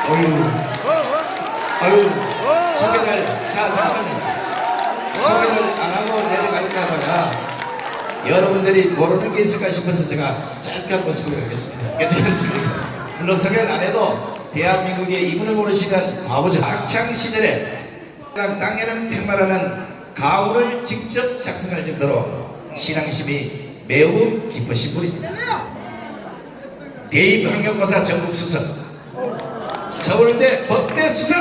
어휴, 아유, 소개를, 자, 잠깐만요. 소개를 안 하고 내려갈까 하다가 여러분들이 모르는 게 있을까 싶어서 제가 짧게 한번 소개하겠습니다. 괜찮습니다. 물론 소개를 안 해도 대한민국의 이분을 모르시면 바보죠. 학창시절에 강연은 평마라는 가오를 직접 작성할 정도로 신앙심이 매우 깊으신 분입니다. 대입학력고사 전국 수석, 서울대 법대 수석,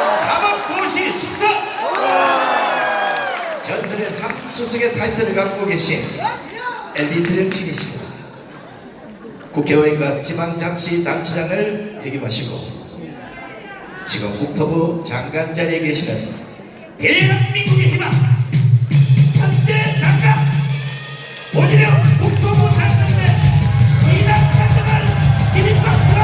사법고시 수석, 전설의 3수석의 타이틀을 갖고 계신 엘리트 정치인이십니다. 국회의원과 지방자치단체장을 역임하시고 지금 국토부 장관 자리에 계시는 대한민국의 희망 선대 장관 오지령 국토부 장관의 시장 장관을 기립박수로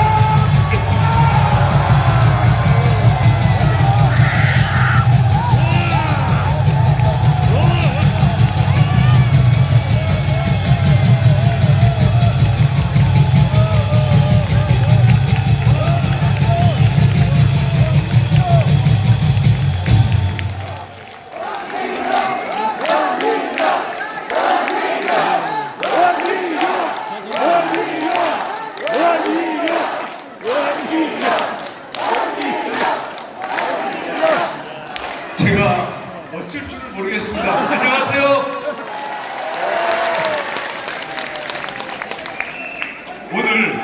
제가 어쩔 줄을 모르겠습니다. 안녕하세요. 오늘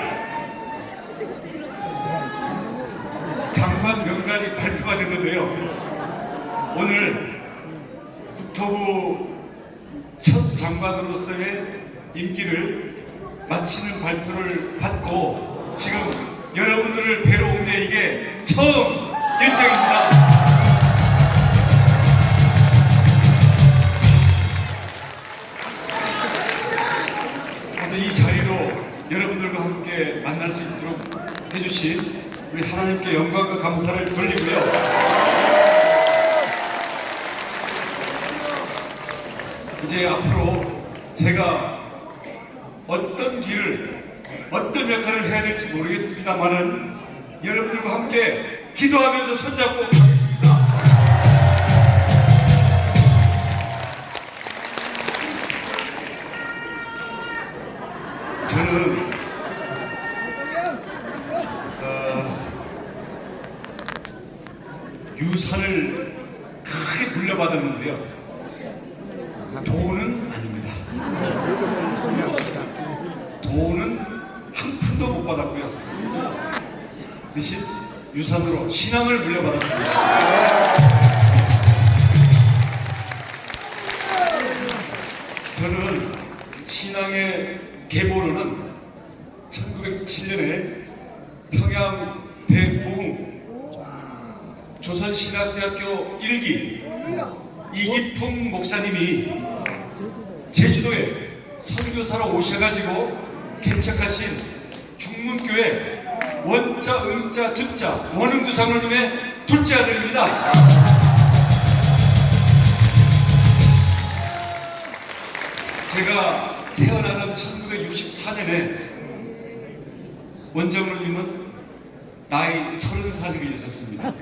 장관 명단이 발표가 됐는데요. 오늘 국토부 첫 장관으로서의 임기를 마치는 발표를 받고 지금 여러분들을 뵈러 온 게 이게 처음 일정입니다. 이 자리로 여러분들과 함께 만날 수 있도록 해주신 우리 하나님께 영광과 감사를 돌리고요. 이제 앞으로 제가 어떤 길을, 어떤 역할을 해야 될지 모르겠습니다만은 여러분들과 함께 기도하면서 손잡고 가겠습니다. 저는 유산을 크게 물려받았는데요. 돈은 아닙니다. 돈은 한 푼도 못 받았고요. 대신 유산으로 신앙을 물려받았습니다. 저는 신앙의 계보로는 1907년에 평양 대부흥 조선신학대학교 1기 이기풍 목사님이 제주도에 선교사로 오셔가지고 개척하신 중문교회 원자, 응자, 두자 원흥두 장로님의 둘째 아들입니다. 제가 태어나던 1964년에 원장로님은 나이 30살이 있었습니다.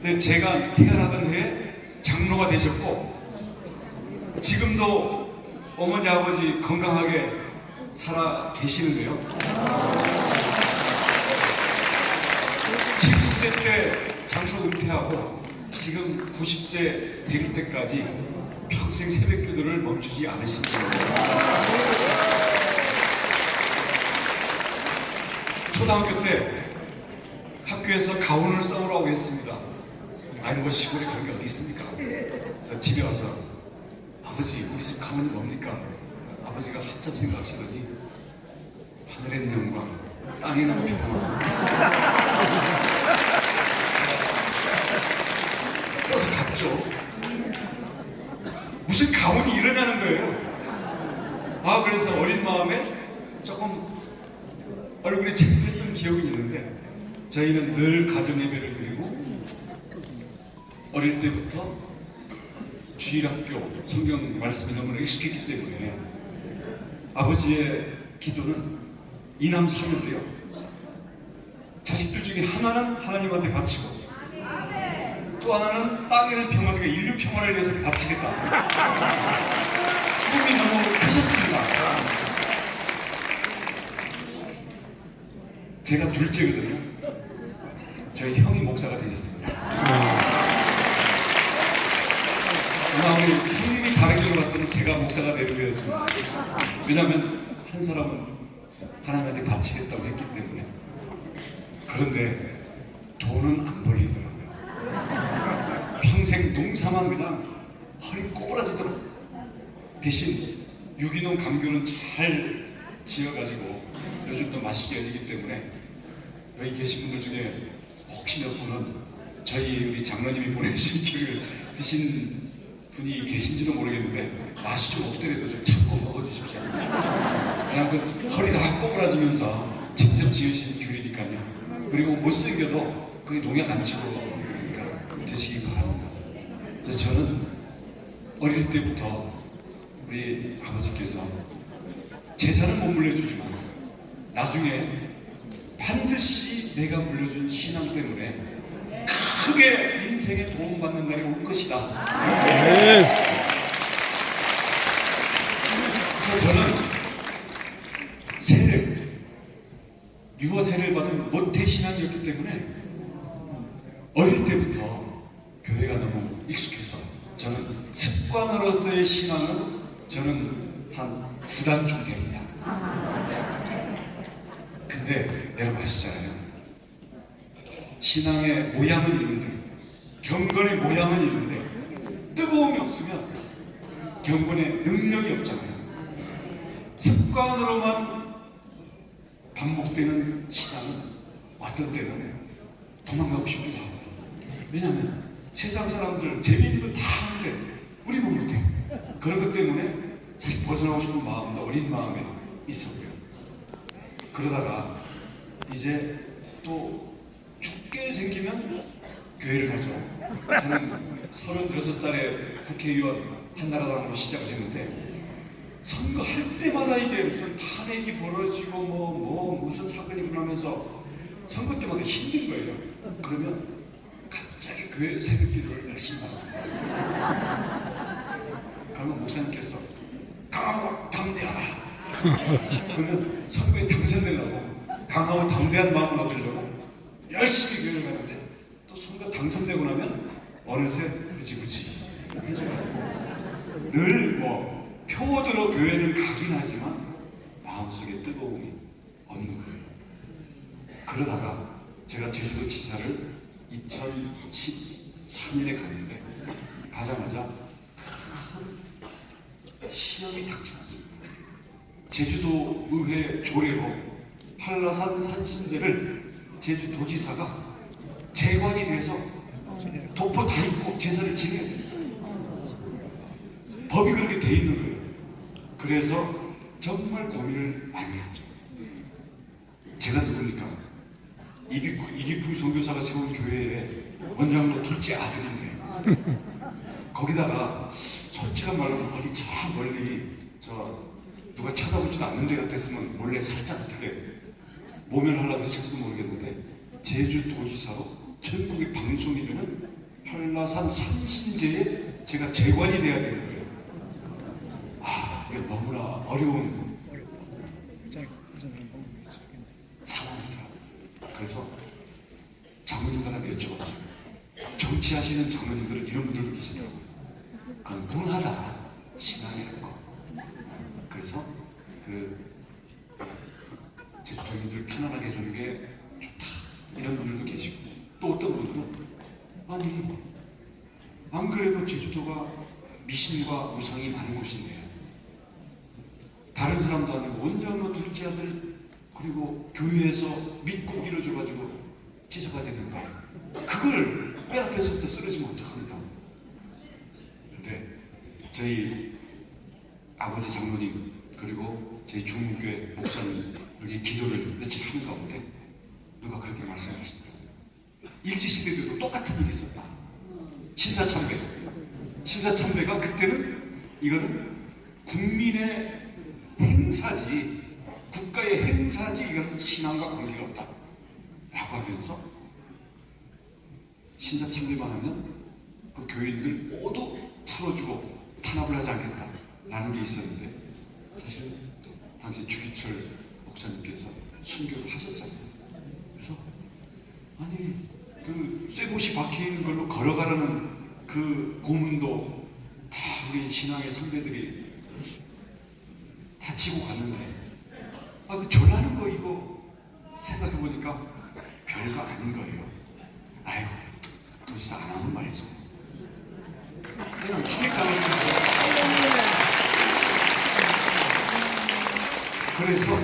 근데 제가 태어나던 해에 장로가 되셨고 지금도 어머니 아버지 건강하게 살아 계시는데요. 70세 때 장로 은퇴하고 지금 90세 되기 때까지 평생 새벽기도를 멈추지 않으신 분입니다. 초등학교 때 학교에서 가훈을 써오라고 했습니다. 아니 뭐 시골에 그런 게 어디 있습니까? 그래서 집에 와서 아버지 우리 집 가훈이 뭡니까? 아버지가 한참 생각하시더니 하늘의 영광 땅에 나는 평화 써서 갔죠. 무슨 가훈이 일어나는 거예요. 아 그래서 어린 마음에 조금 얼굴이 창피했던 기억이 있는데 저희는 늘 가정 예배를 드리고 어릴 때부터 주일학교 성경 말씀에 너무 익숙했기 때문에 아버지의 기도는 이남 삼인데요. 중에 하나는 하나님한테 바치고 또 하나는 땅에는 평화가 인류 평화를 위해서 바치겠다. 꿈이 너무 크셨습니다. 제가 둘째거든요. 저희 형이 목사가 되셨습니다. 아마 우리 형님이 다른 길로 갔으면 제가 목사가 되는 거였습니다. 왜냐하면 한 사람은 하나님한테 바치겠다고 했기 때문에. 그런데 돈은 안 벌리더라고요. 평생 농사만 그냥 허리 꼬부라지도록. 대신 유기농 감귤은 잘 지어가지고 요즘 또 맛있게 해지기 때문에 여기 계신 분들 중에 혹시 몇 분은 저희 우리 장로님이 보내주신 귤을 드신 분이 계신지도 모르겠는데 맛이 좀 없더라도 좀 참고 먹어주십시오. 그냥 그 허리 다 꼬부라지면서 직접 지으신 귤이니까요. 그리고 못생겨도 그게 농약 안 치고 그러니까 드시기 바랍니다. 그래서 저는 어릴 때부터 우리 아버지께서 재산은 못 물려주지만 나중에 반드시 내가 물려준 신앙 때문에 크게 인생에 도움받는 날이 올 것이다. 그래서 저는 유아 세례를 받은 모태 신앙이었기 때문에 어릴 때부터 교회가 너무 익숙해서 저는 습관으로서의 신앙은 저는 한 9단쯤 됩니다. 근데 여러분 아시잖아요. 신앙의 모양은 있는데 경건의 모양은 있는데 뜨거움이 없으면 경건의 능력이 없잖아요. 습관으로만 반복되는 신앙은 어떤 때는 도망가고 싶기도 하고. 왜냐하면 세상 사람들 재미있는 거 다 하는데 우리는 못해. 그런 것 때문에 사실 벗어나고 싶은 마음도 어린 마음에 있었고요. 그러다가 이제 또 죽게 생기면 교회를 가죠. 저는 36살에 국회의원 한나라당으로 시작을 했는데 선거할 때마다 이게 무슨 탄핵이 벌어지고 무슨 사건이 일어나면서 선거 때마다 힘든 거예요. 그러면 갑자기 교회 새벽기도를 열심히 합니다. 그러면 목사님께서 강하고 담대하라. 그러면 선거에 당선되려고 강하고 담대한 마음을 얻으려고 열심히 교회를 가는데 또 선거 당선되고 나면 어느새 그지 해줘가지고 늘 표어대로 교회를 가긴 하지만 마음속에 뜨거움이 없는 거예요. 그러다가 제가 제주도 지사를 2013년에 갔는데 가자마자 큰 시험이 닥쳐왔습니다. 제주도 의회 조례로 한라산 산신제를 제주도지사가 재관이 돼서 도포 다 입고 제사를 지내야 돼요. 법이 그렇게 돼 있는 거예요. 그래서 정말 고민을 많이 했죠. 제가 누굽니까? 이기풍 선교사가 세운 교회에 원장로 둘째 아들인데 거기다가 솔직한 말로 어디 저 멀리 누가 쳐다보지도 않는 데 같았으면 몰래 살짝 어떻게 모면하려고 했을지도 모르겠는데 제주도지사로 전국의 방송이 되는 한라산 산신제에 제가 재관이 돼야 되는 거예요. 이게 너무나 어려운 상황이더라고요. 그래서 장로님들한테 여쭤봤어요. 정치하시는 장로님들은 이런 분들도 계시더라고요. 그건 무하다 신앙이라는 거. 그래서 제주도민들을 편안하게 해주는 게 좋다 이런 분들도 계시고 또 어떤 분들은 아니 안 그래도 제주도가 미신과 우상이 많은 곳인데 다른 사람도 아니고 원장로 둘째 아들 그리고 교회에서 믿고 밀어줘가지고 지사가 됐는데 그걸 빼앗겨서부터 쓰러지면 어떡합니까? 근데 저희 아버지 장로님 그리고 저희 중문교회 목사님 우리 기도를 며칠 하는 가운데 누가 그렇게 말씀하시더라고요. 일제시대 때도 똑같은 일이 있었다. 신사참배가 그때는 이거는 국민의 행사지 국가의 행사지 이건 신앙과 관계가 없다 라고 라고 하면서 신사 참배만 하면 그 교인들 모두 풀어주고 탄압을 하지 않겠다라는 게 있었는데, 사실 당시 주기철 목사님께서 순교를 하셨잖아요. 그래서 아니 그 쇠못이 박혀있는 걸로 걸어가라는 그 고문도 다 우리 신앙의 선배들이 다 치고 갔는데, 그 절하는 거 이거 생각해보니까 별거 아닌 거예요. 아유, 도지사 안 하면 말이죠. 그냥 기획가를 그래서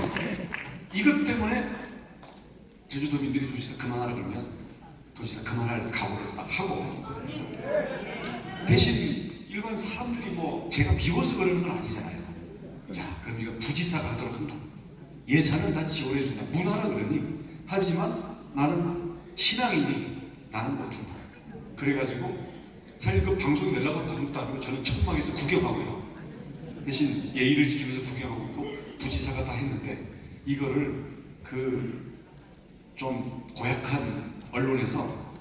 이것 때문에 제주도민들이 도지사 그만하라 그러면 도지사 그만할 각오를 딱 하고, 대신 일반 사람들이 뭐 제가 비워서 그러는 건 아니잖아요. 자, 그럼 이거 부지사가 하도록 한다. 예산은 다 지원해준다. 문화라 그러니. 하지만 나는 신앙이니 나는 못한다. 그래가지고 사실 그 방송 내려고 하는 것도 아니고 저는 천막에서 구경하고요. 대신 예의를 지키면서 구경하고 있고 부지사가 다 했는데, 이거를 그 좀 고약한 언론에서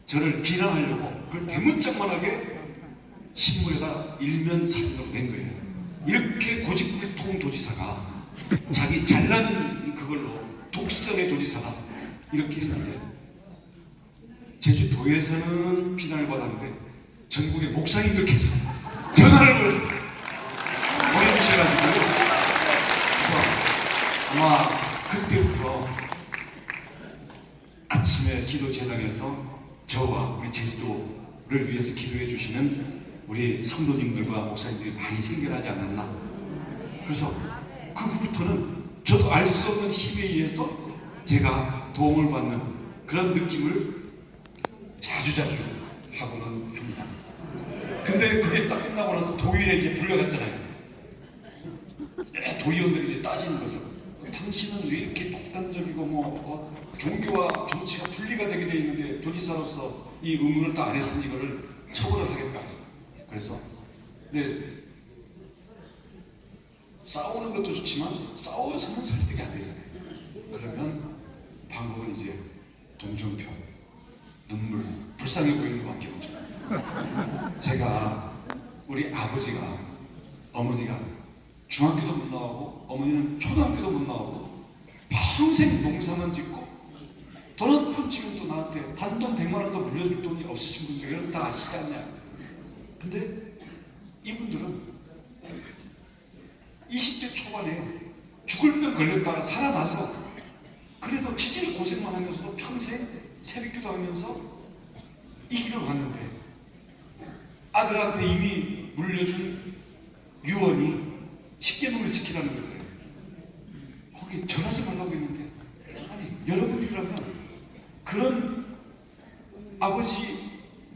저를 비난하려고 그걸 대문짝만하게 신문에다 일면 사진으로 낸 거예요. 이렇게 고집불통 도지사가 자기 잘난 그걸로 독선의 도지사가 이렇게 했는데, 제주도에서는 비난을 받았는데 전국의 목사님들께서 전화를 보내주셔가지고, 그래서 아마 그때부터 아침에 기도 제단에서 저와 우리 제주도를 위해서 기도해 주시는 우리 성도님들과 목사님들이 많이 생겨나지 않았나. 그래서 그 후부터는 저도 알 수 없는 힘에 의해서 제가 도움을 받는 그런 느낌을 자주자주 하고는 합니다. 근데 그게 딱 끝나고 나서 도의회에 이제 불려갔잖아요. 도의원들이 이제 따지는 거죠. 당신은 왜 이렇게 독단적이고 종교와 정치가 분리가 되게 돼 있는데 도지사로서 이 의무를 다 안 했으니 이거를 처벌을 하겠다. 그래서 근데 싸우는 것도 좋지만 싸워서는 설득이 안 되잖아요. 그러면 방법은 이제 동정표, 눈물, 불쌍해 보이는 것밖에 없죠. 제가 우리 아버지가, 어머니가 중학교도 못 나오고 어머니는 초등학교도 못 나오고 평생 농사만 짓고 돈 한 푼 지금도 나한테 단돈 100만 원도 물려줄 돈이 없으신 분들 여러분 다 아시지 않냐? 근데 이분들은 20대 초반에 죽을 병 걸렸다가 살아나서 그래도 지질 고생만 하면서도 평생 새벽기도 하면서 이 길을 왔는데, 아들한테 이미 물려준 유언이 10계명을 지키라는 거예요. 거기 전하지 말라고 했는데, 아니 여러분이라면 그런 아버지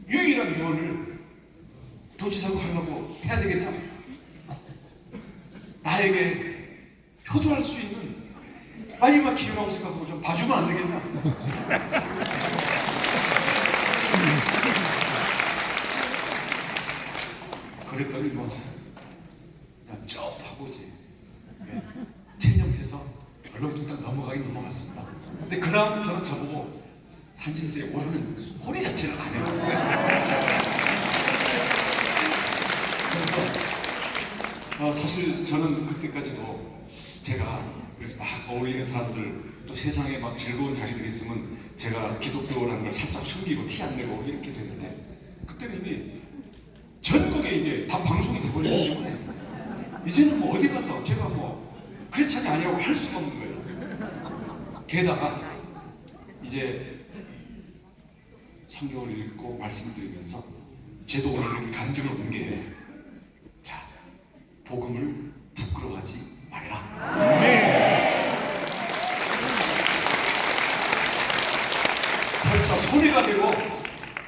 유일한 유언을 도지사가 하려고 해야 되겠다. 나에게 효도할 수 있는 마지막 기회라고 생각하고 좀 봐주면 안 되겠냐? 그랬더니 뭐 그냥 쭉 하고 이제 체념해서 얼른 딱 넘어가긴 넘어갔습니다. 근데 그 다음 저는 저보고 산신세에 오라는 소리 자체를 안 해요. 그래서 사실 저는 그때까지도 제가 그래서 막 어울리는 사람들, 또 세상에 막 즐거운 자리들이 있으면 제가 기독교라는 걸 살짝 숨기고 티 안 내고 이렇게 되는데, 그때는 이미 전국에 이게 다 방송이 돼버리기 때문에 이제는 뭐 어디 가서 제가 뭐 크리스찬이 아니라고 할 수가 없는 거예요. 게다가 이제 성경을 읽고 말씀을 드리면서 제도 오늘 이렇게 간증을 본 게, 자, 복음을 부끄러워하지 말라. 설사 손해가 되고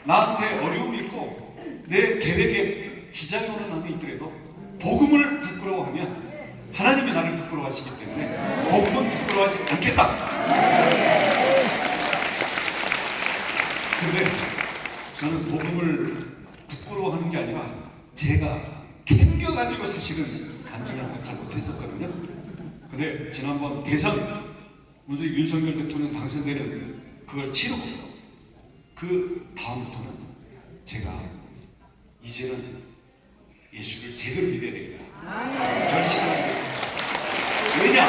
나한테 어려움이 있고 내 계획에 지장이 오는 날이 있더라도 복음을 부끄러워하면 하나님이 나를 부끄러워하시기 때문에 복음은 부끄러워하지 않겠다. 근데 저는 복음을 부끄러워하는 게 아니라 제가 캥겨가지고 사실은 간증을 잘 못했었거든요. 근데 지난번 대선 문재인 윤석열 대통령 당선되는 그걸 치르고 그 다음부터는 제가 이제는 예수를 제대로 믿어야 되겠다 결심을 하게 됐습니다. 왜냐?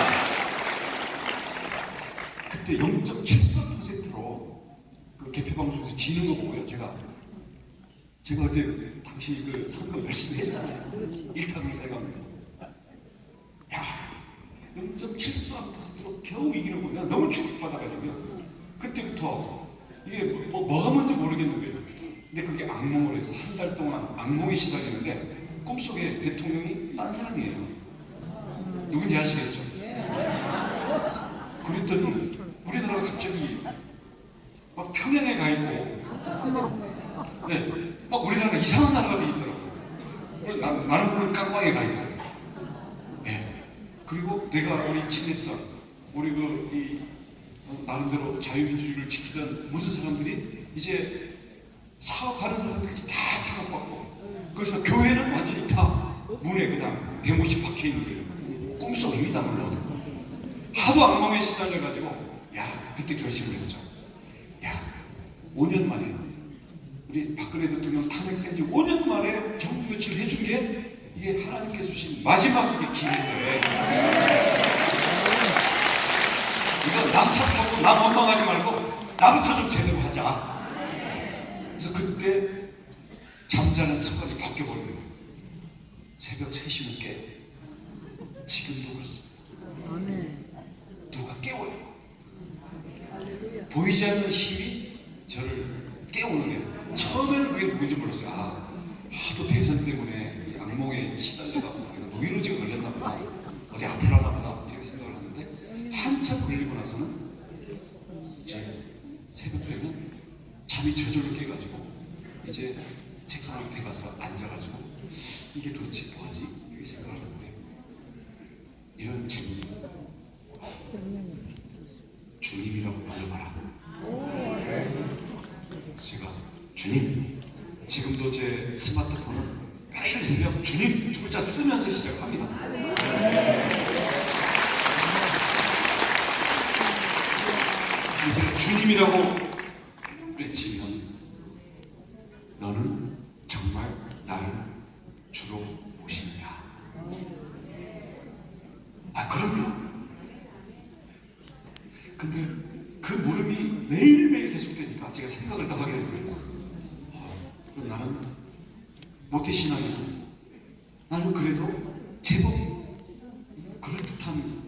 그때 0.73%로 그 개표방송에서 지는 거 보고요. 제가 그때 당시 그 선거 열심히 했잖아요. 1타 의사해가면서 야 0.73%로 겨우 이기는 거야. 내가 너무 충격받아가지고요. 그때부터 이게 뭐가 뭔지 모르겠는 거예요. 근데 그게 악몽으로 해서 한 달 동안 악몽에 시달리는데 꿈속에 대통령이 딴 사람이에요. 누군지 아시겠죠? 그랬더니 우리나라가 갑자기 막 평양에 가 있고, 네, 막 우리나라가 이상한 나라가 돼 있더라고요. 많은 분은 깜빵에 가 있고, 네. 그리고 내가 우리 친했던 우리 나름대로 자유민주주의를 지키던 모든 사람들이 이제 사업하는 사람들까지 다 탄압받고, 그래서 교회는 완전히 다 문에 그냥 대못이 박혀 있는 거예요. 꿈속입니다 물론. 하도 악몽에 시달려가지고 야 그때 결심을 했죠. 야 5년 만에 우리 박근혜 대통령 탄핵된 지 5년 만에 정부 교체를 해준 게 이게 하나님께 주신 마지막 기회인데 이거 남 탓하고 남 원망하지 말고 나부터 좀 제대로 하자. 그래서 그때 잠자는 습관이 바뀌어버린 거예요. 새벽 3시 늦게 지금도 그렇습니다. 누가 깨워요. 보이지 않는 힘이 저를 깨우는데 처음에는 그게 누군지 몰랐어요. 하도 대선 때문에 이 악몽에 시달려가지고 노이로제 걸렸나 보다, 어디 아프나 보다 이렇게 생각을 하는데 한참 걸리고 나서는 제 새벽 되면 잠이 저절로 깨가지고 이제 책상 앞에 가서 앉아가지고 이게 도대체 뭐지? 이렇게 생각을 하는데 이런 질문이 주님이라고 불러봐라. 제가 주님, 지금도 제 스마트폰은 매일 새벽 주님 두 글자 쓰면서 시작합니다. 그래서 주님이라고 외치면 너는 정말 나를 주로 보시느냐? 그럼요. 근데 그 물음이 매일매일 계속되니까 제가 생각을 더 하게 되는 거예요. 그럼 나는 모태신앙이고 나는 그래도 제법 그럴듯한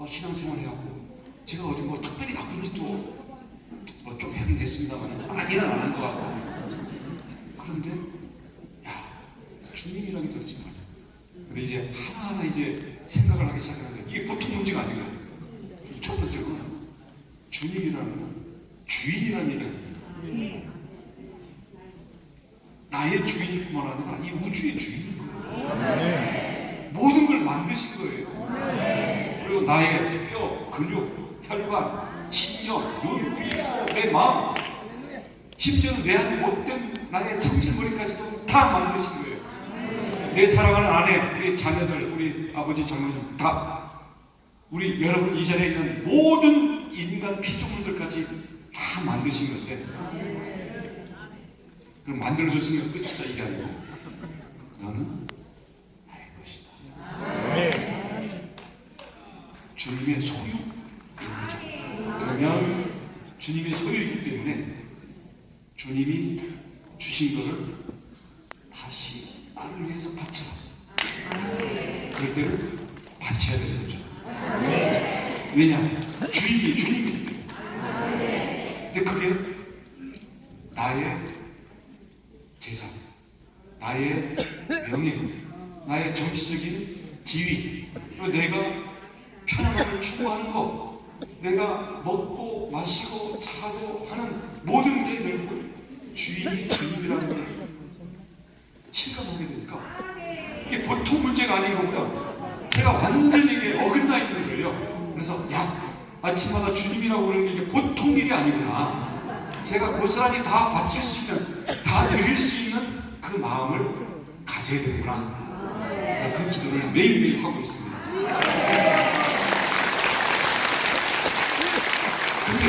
신앙생활을 해왔고 제가 어디 특별히 나쁜 짓도 좀 하긴 했습니다만 아니는 안 한 것 같고 그런데 주님이라는 게 도대체 뭐냐. 근데 이제 하나하나 이제 생각을 하기 시작하는데 이게 보통 문제가 아니에요. 첫 번째로는 주님이라는 건 주인이라는 얘기입니다. 나의 주인뿐만 아니라 이 우주의 주인인 거예요. 모든 걸 만드신 거예요. 그리고 나의 뼈, 근육, 혈관, 신경, 눈, 귀, 코, 내 마음, 심지어는 내 안에 못된 나의 성질머리까지도 다 만드신 거예요. 내 사랑하는 아내, 우리 자녀들, 우리 아버지, 장모님 다 우리 여러분 이 자리에 있는 모든 인간 피조물들까지 다 만드신 건데 그럼 만들어줬으니까 끝이다 이게 아니고 너는 나의 것이다. 주님의 소유인 거죠. 그러면 주님의 소유이기 때문에 주님이 주신 것을 다시 나를 위해서 바쳐라. 그럴 때는 바쳐야 되는 거죠. 왜냐하면 주인이 주님이기 때문에. 근데 그게 나의 재산, 나의 명예, 나의 정치적인 지위, 그리고 내가 편안함을 추구하는 것, 내가 먹고 마시고 자고 하는 모든 게 결국 주인이 주님이라는 걸 실감하게 되니까 이게 보통 문제가 아닌 거고요. 제가 완전히 이게 어긋나 있는 거예요. 그래서 아침마다 주님이라고 그러는 게 이게 보통 일이 아니구나. 제가 고스란히 다 바칠 수 있는, 다 드릴 수 있는 그 마음을 가져야 되구나. 그 기도를 매일매일 하고 있습니다. 근데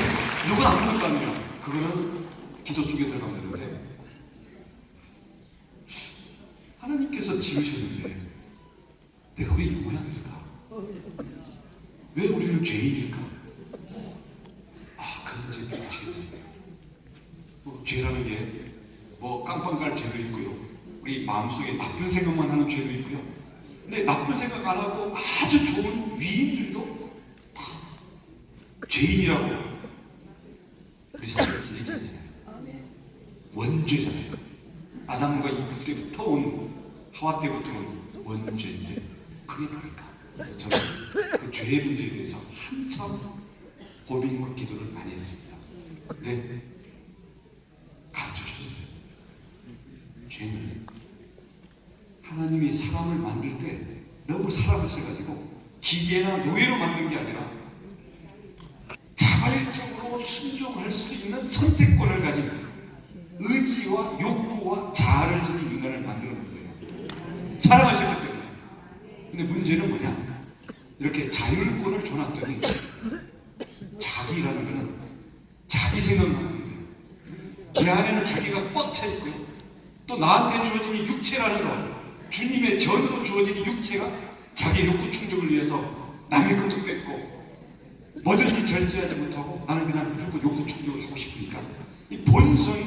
누군 안 그럴 거 아니에요. 그거는 기도 속에 들어가면 되는데 하나님께서 지으셨는데 내가 왜 이 모양일까? 왜 우리는 죄인일까? 그 문제는 죄예요. 죄라는 게 깜빵 갈 죄도 있고요. 우리 마음속에 나쁜 생각만 하는 죄도 있고요. 근데 나쁜 생각 안 하고 아주 좋은 위인들도 다 죄인이라고 우리 성경에서 얘기하잖아요. 원죄잖아요. 아담과 이브 때부터 온 하와 때부터 온 원죄인데 그게 뭘까? 그래서 저는 그 죄의 문제에 대해서 한참 고민과 기도를 많이 했습니다. 근데 가르쳐 주셨어요. 죄는 하나님이 사람을 만들 때 너무 사람을 써가지고 기계나 노예로 만든 게 아니라 자발적으로 순종할 수 있는 선택권을 가진 의지와 욕구와 자아를 지닌 인간을 만들어 놓은 거예요. 사랑하셨기 때문에. 근데 문제는 뭐냐? 이렇게 자율권을 줘놨더니 자기라는 거는 자기 생각만 하는 거예요. 내 안에는 자기가 꽉 차 있고요. 또 나한테 주어진 육체라는 거, 주님의 전으로 주어진 육체가 자기 욕구 충족을 위해서 남의 것도 뺏고 뭐든지 절제하지 못하고 나는 그냥 무조건 욕구 충족을 하고 싶으니까 이 본성이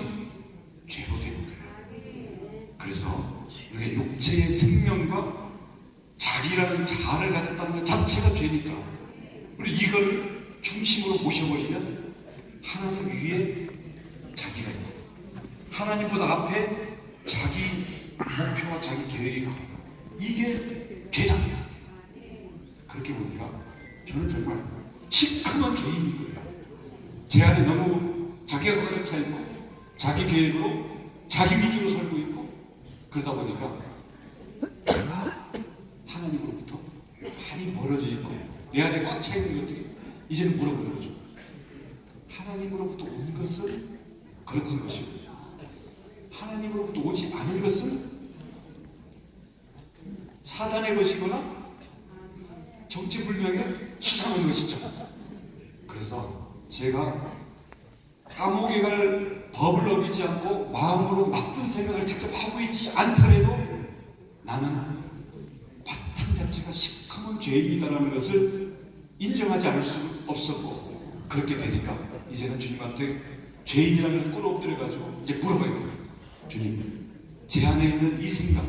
죄로 되는 거예요. 그래서 우리가 육체의 생명과 자기라는 자아를 가졌다는 것 자체가 죄니까 우리 이걸 중심으로 모셔버리면 하나님 위에 자기가 있고 하나님보다 앞에 자기 목표와 자기 계획이 가고 이게 죄잖아요. 그렇게 보니까 저는 정말 시커먼 죄인인 거예요. 제 안에 너무 자기가 가득 차 있고 자기 계획으로 자기 위주로 살고 있고 그러다 보니까 내가 하나님으로부터 많이 멀어져 있고 내 안에 꽉 차 있는 것들이 이제는 물어보는 거죠. 하나님으로부터 온 것은 거룩한 것이고 하나님으로부터 오지 않은 것은 사단의 것이거나 정체불명의 수상한 것이죠. 그래서 제가 감옥에 갈 법을 어기지 않고 마음으로 나쁜 생각을 직접 하고 있지 않더라도 나는 바탕 자체가 시커먼 죄인이다라는 것을 인정하지 않을 수 없었고 그렇게 되니까 이제는 주님한테 죄인이라는 것을 꿇어엎드려가지고 이제 물어봐야 돼요. 주님, 제 안에 있는 이 생각,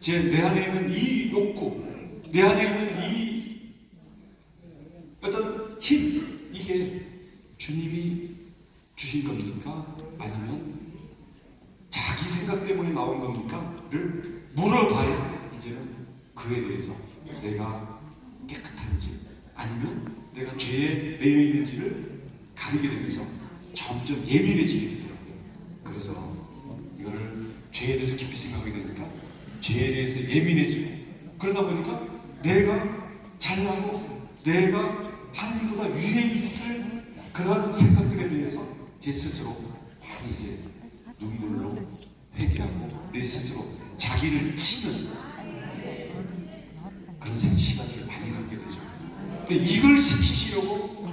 내 안에 있는 이 욕구, 내 안에 있는 이 어떤 힘, 이게 주님이 주신 겁니까? 아니면 자기 생각 때문에 나온 겁니까?를 물어봐야 이제는 그에 대해서 내가 깨끗한지 아니면 내가 죄에 매여 있는지를 가리게 되면서 점점 예민해지게 되더라고요. 그래서 이거를 죄에 대해서 깊이 생각하게 되니까 죄에 대해서 예민해지고 그러다 보니까 내가 잘나고 내가 하나님보다 위에 있을 그런 생각들에 대해서 제 스스로 많이 이제 눈물로 회개하고 내 스스로 자기를 치는 그런 시간을 많이 갖게 되죠. 근데 이걸 시키시려고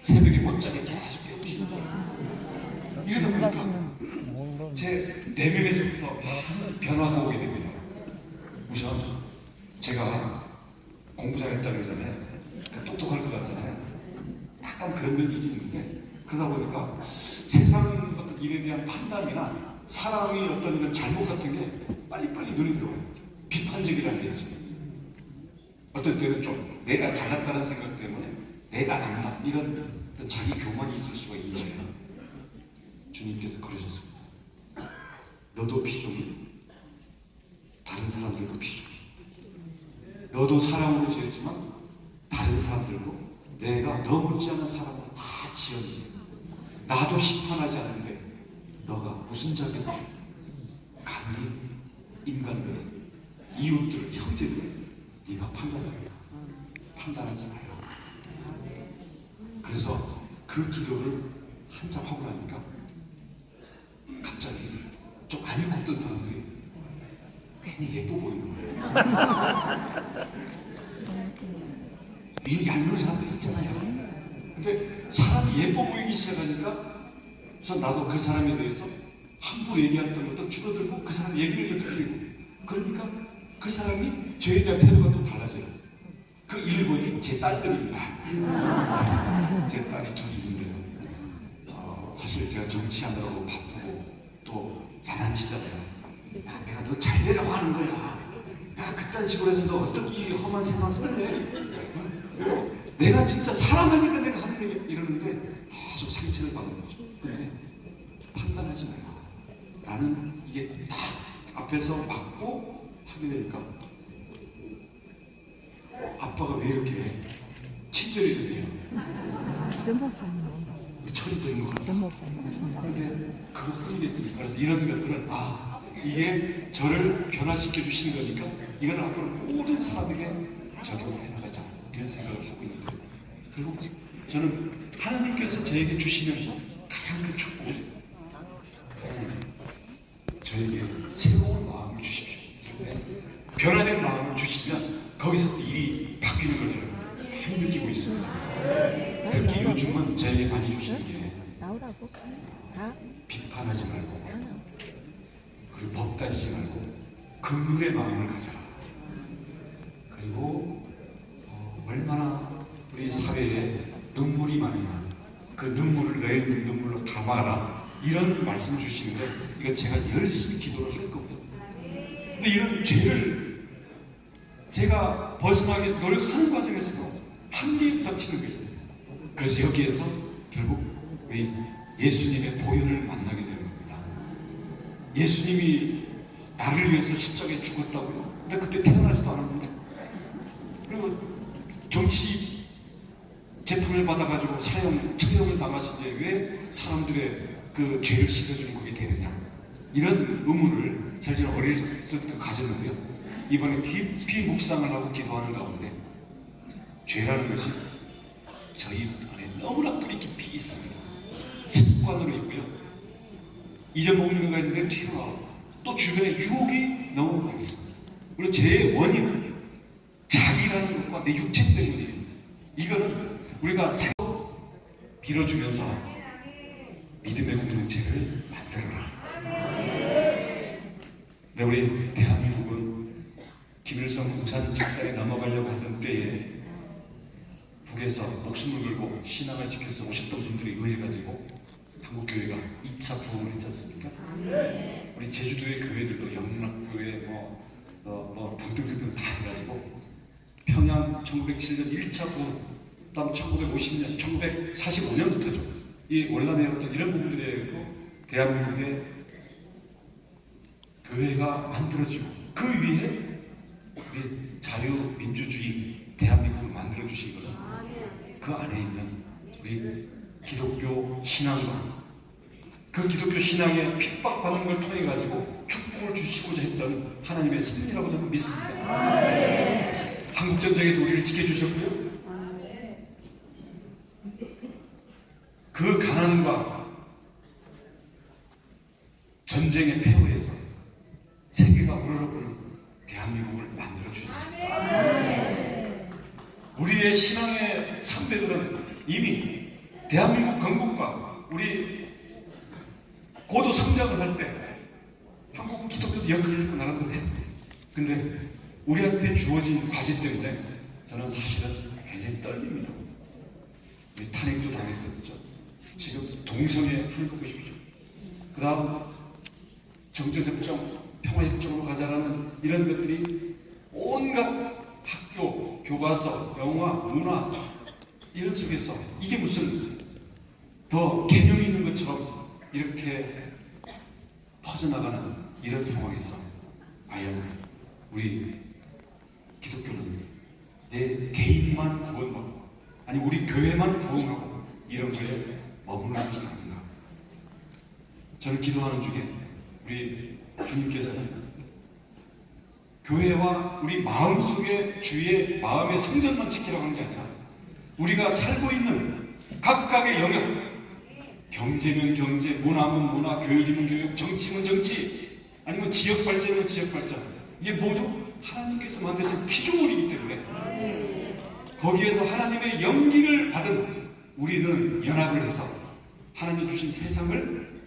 새벽에 못 자게 계속 깨우시는 거예요. 이러다 보니까 제 내면에서부터 변화가 오게 됩니다. 우선 제가 공부 잘했다고 그러잖아요. 똑똑할 것 같잖아요. 약간 그런 면이 있는데 그러다 보니까 세상 어떤 일에 대한 판단이나 사람이 어떤 이런 잘못 같은 게 빨리빨리 눈에 들어와요. 비판적이라는 게 있죠. 어떤 때는 좀 내가 잘났다는 생각 때문에 내가 안다 이런 자기 교만이 있을 수가 있는 거예요. 주님께서 그러셨습니다. 너도 피조물, 다른 사람들도 피조물. 너도 사람으로 지었지만 다른 사람들도 내가 너 못지않은 사람을 다 지었는데 나도 심판하지 않는데 너가 무슨 자격으로 감히 인간들을 이웃들을 형제들을 네가 판단하지 말라. 그래서 그 기도를 한참 하고 나니까 갑자기 좀 안 예뻤던 사람들이 괜히 예뻐 보이는 거예요. 이 얄미운 사람들 있잖아요. 근데 사람이 예뻐 보이기 시작하니까 우선 나도 그 사람에 대해서 함부로 얘기했던 것도 줄어들고 그 사람 얘기를 듣기고, 그러니까 그 사람이 저에 대한 태도가 또 달라져요. 그 1번이 제 딸들입니다. 제 딸이 둘이 있는데요. 사실 제가 정치하느라고 바쁘고 또 야단치잖아요. 야, 내가 너 잘 되라고 하는 거야. 야, 그딴 식으로 해서 너 어떻게 험한 세상 살래? 내가 진짜 사랑하니까 내가 하는 거야. 이러는데 계속 상처를 받는 거죠. 근데 판단하지 마라 라는, 이게 딱 앞에서 맞고 하게 되니까 아빠가 왜 이렇게 친절히 좀 해요? 전 목사님, 철이 드는 것 같아요. 전 목사님 하신다. 근데 그것뿐이겠습니까? 그래서 이런 것들은 이게 저를 변화시켜 주시는 거니까 이걸 앞으로 모든 사람에게 적용해 나가자, 이런 생각을 하고 있는데, 결국 저는 하나님께서 저에게 주시는 가장 큰 축복, 저에게 새로운 마음을 주십시오. 변화된 마음을 주시면 거기서 일이 바뀌는 걸 저는 많이 느끼고 있습니다. 특히 요즘은 저에게 많이 주시는 게 나오라고? 다? 비판하지 말고, 그리고 법다시지 말고 긍휼의 마음을 가져라. 그리고 얼마나 우리 사회에 눈물이 많으냐, 그 눈물을 너의 눈물로 담아라, 이런 말씀 주시는데, 이건 제가 열심히 기도를 할 겁니다. 근데 이런 죄를 제가 벗어나기 위해서 노력하는 과정에서도 한계에 부닥치는 거예요. 그래서 여기에서 결국 우리 예수님의 보혈을 만나게 되는 겁니다. 예수님이 나를 위해서 십자가에 죽었다고요. 근데 그때 태어나지도 않았는데, 그리고 정치 재판을 받아가지고 처형을 당하시는데 왜 사람들의 그 죄를 씻어주는 그게 되느냐, 이런 의문을 사실 어릴 때부터 가졌는데요. 이번에 깊이 묵상을 하고 기도하는 가운데 죄라는 것이 저희 안에 너무나 뿌리 깊이 있습니다. 습관으로 있고요. 잊어먹는 거가 있는데 튀어나오고, 또 주변에 유혹이 너무 많습니다. 그리고 죄의 원인은 자기라는 것과 내 육체 때문이에요. 이거는 우리가 새로 빌어주면서 믿음의 공동체를 만들어라. 근데 우리 대한민국은 김일성 공산 작전에 넘어가려고 하던 때에 북에서 목숨을 걸고 신앙을 지켜서 오셨던 분들이 의해가지고 한국교회가 2차 부흥을 했지 않습니까? 우리 제주도의 교회들도 영락교회 등등등등 다 해가지고 평양 1907년 1차 부흥, 다음 1950년, 1945년부터죠. 이 월남의 어떤 이런 부분들에 대한민국의 교회가 만들어지고, 그 위에 우리 자유민주주의 대한민국을 만들어주신 것은 그 안에 있는 우리 기독교 신앙과 그 기독교 신앙에 핍박받는 걸 통해 가지고 축복을 주시고자 했던 하나님의 섭리라고 저는 믿습니다. 한국전쟁에서 우리를 지켜주셨고요. 그 가난과 전쟁의 폐허에서 세계가 우러러보는 대한민국을 만들어 주셨습니다. 우리의 신앙의 선배들은 이미 대한민국 건국과 우리 고도 성장을 할 때 한국 기독교도 역할을 했고 나름대로 했고, 근데 우리한테 주어진 과제 때문에 저는 사실은 굉장히 떨립니다. 우리 탄핵도 당했었죠. 지금 동성애 하는 거 보십시오. 그 다음 정전협정, 평화협정으로 가자라는 이런 것들이 온갖 학교, 교과서, 영화, 문화 이런 속에서 이게 무슨 더 개념이 있는 것처럼 이렇게 퍼져나가는 이런 상황에서 과연 우리 기독교는 내 개인만 구원받고, 아니 우리 교회만 부흥하고 이런 거에 머무르는 것이 아닌가. 저는 기도하는 중에 우리 주님께서는 교회와 우리 마음속에 주의 마음의 성전만 지키라고 하는 게 아니라 우리가 살고 있는 각각의 영역, 경제면 경제, 문화면 문화, 교육이면 교육, 정치면 정치, 아니면 지역 발전이면 지역 발전, 이게 모두 하나님께서 만드신 피조물이기 때문에 거기에서 하나님의 연기를 받은 우리는 연합을 해서 하나님 주신 세상을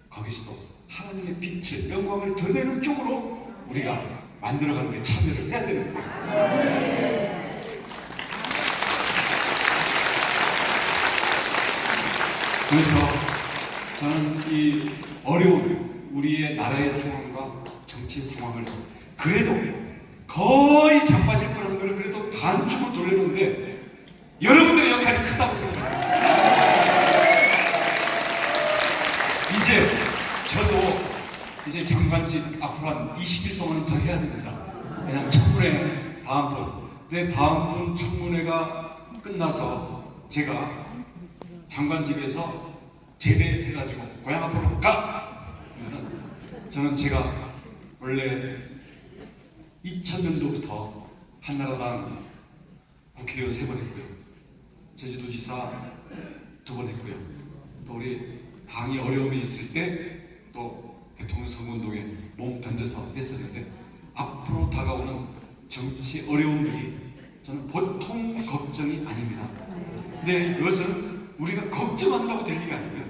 거기서도 하나님의 빛을, 영광을 드러내는 쪽으로 우리가 만들어가는 데 참여를 해야 되는 거예요. 그래서 저는 이 어려운 우리의 나라의 상황과 정치 상황을 그래도 거의 자빠질 거라는 걸 그래도 반쪽으로 돌려놓는데 여러분들의 역할이 크다고 생각합니다. 이제 저도 이제 장관직 앞으로 한 20일 동안 더 해야 됩니다. 왜냐하면 청문회 다음 분. 근데 다음 분 청문회가 끝나서 제가 장관직에서 제대해가지고 고향 앞으로 가! 그러면은 저는 제가 원래 2000년도부터 한나라당 국회의원 3번 했고요. 제주도지사 2번 했고요. 또 우리 당이 어려움에 있을 때 또 대통령 선거운동에 몸 던져서 했었는데 앞으로 다가오는 정치 어려움들이 저는 보통 걱정이 아닙니다. 근데 이것은 우리가 걱정한다고 될 일이 아니고요.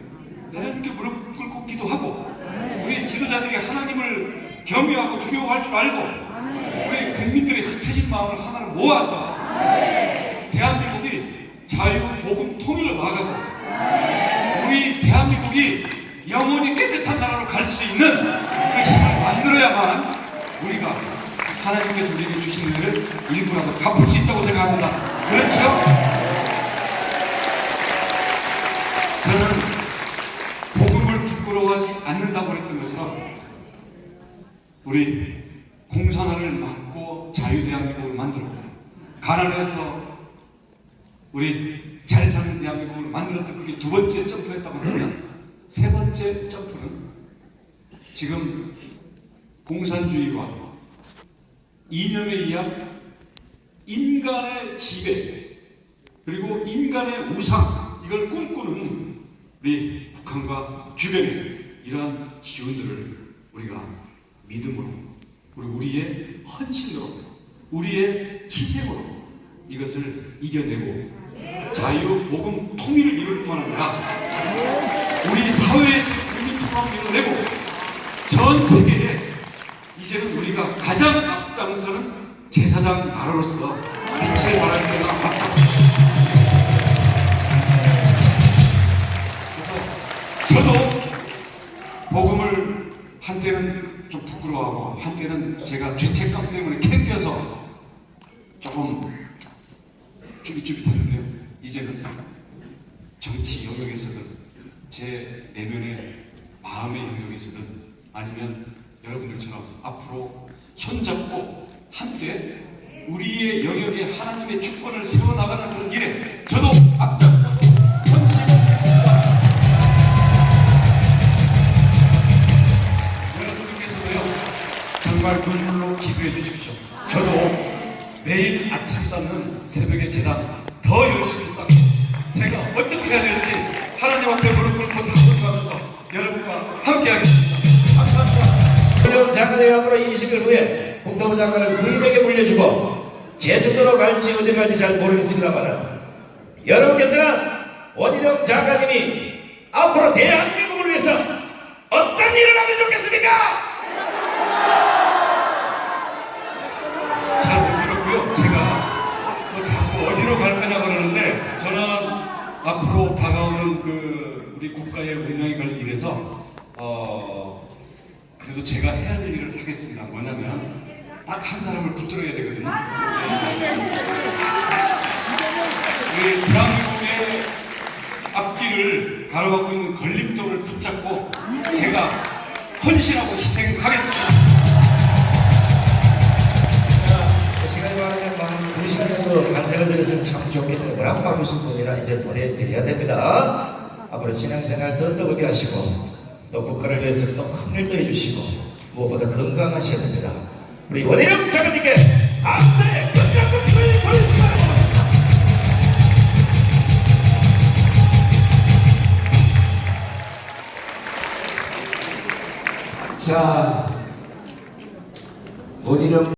하나님께 무릎 꿇고 기도하고 우리 지도자들이 하나님을 경외하고 두려워할 줄 알고 우리 국민들의 흩어진 마음을 하나로 모아서 대한민국이 자유, 복음, 통일을 나아가고 우리 대한민국이 영원히 깨끗한 나라로 갈 수 있는 그 힘을 만들어야만 우리가 하나님께서 우리에게 주신 은혜를 일부라도 갚을 수 있다고 생각합니다. 그렇죠? 저는 복음을 부끄러워하지 않는다고 했던 것처럼 우리 공산화를 막고 자유대한민국을 만들었고 가난해서 우리 잘 사는 대한민국을 만들었던 그게 2번째 점프였다고 한다면 3번째 점프는 지금 공산주의와 이념에 의한 인간의 지배 그리고 인간의 우상 이걸 꿈꾸는 우리 북한과 주변의 이러한 기운들을 우리가 믿음으로 그리고 우리의 헌신으로 우리의 희생으로 이것을 이겨내고 자유, 복음, 통일을 이룰 뿐만 아니라 우리 사회에서 국민 통합을 이뤄내고 전 세계에 이제는 우리가 가장 앞장서는 제사장 나라로서 빛을 발할 때가 왔다. 그래서 저도 복음을 한때는 좀 부끄러워하고 한때는 제가 죄책감 때문에 캔겨서 조금 쭈삣쭈삣했는데요. 이제는 정치 영역에서든 제 내면의 마음의 영역에서든 아니면 여러분들처럼 앞으로 손잡고 함께 우리의 영역에 하나님의 주권을 세워나가는 그런 일에 저도 앞장서고 여러분들께서도요 정말 눈물로 기도해 주십시오. 저도 매일 아침 쌓는 새벽의 제단 더 열심히 쌓고 제가 어떻게 해야 될지 하나님 앞에 무릎 꿇고 탁월하면서 여러분과 함께 하겠습니다. 감사합니다. 원희룡 장관이 앞으로 20일 후에 국토부 장관을 부인에게 물려주고 제주도로 갈지 어디 갈지 잘 모르겠습니다만 여러분께서는 원희룡 장관님이 앞으로 대한민국을 위해서 어떤 일을 하면 좋겠습니까? 잘 못 들었고요. 제가 뭐 자꾸 어디로 갈 거냐고 그러는데 저는 앞으로 다가오는 그 우리 국가의 운명이 갈 일에서 그래도 제가 해야 될 일을 하겠습니다. 뭐냐면 딱 한 사람을 붙들어야 되거든요. 우리 대한민국의 앞길을 가로막고 있는 걸림돌을 붙잡고 제가 헌신하고 희생하겠습니다. 시간이 많으면 2시간 정도 간택을 드렸으면 참 좋겠는데 뭐라고 바쁘신 분이라 이제 보내드려야 됩니다. 앞으로 신앙생활 더 뜨겁게 하시고 또 국가를 위해서 또 큰 일도 해주시고 무엇보다 건강하셔야 됩니다. 우리 원희룡 장관님께 박수의 건강금을 보내주시기 바랍니다. 자, 원희룡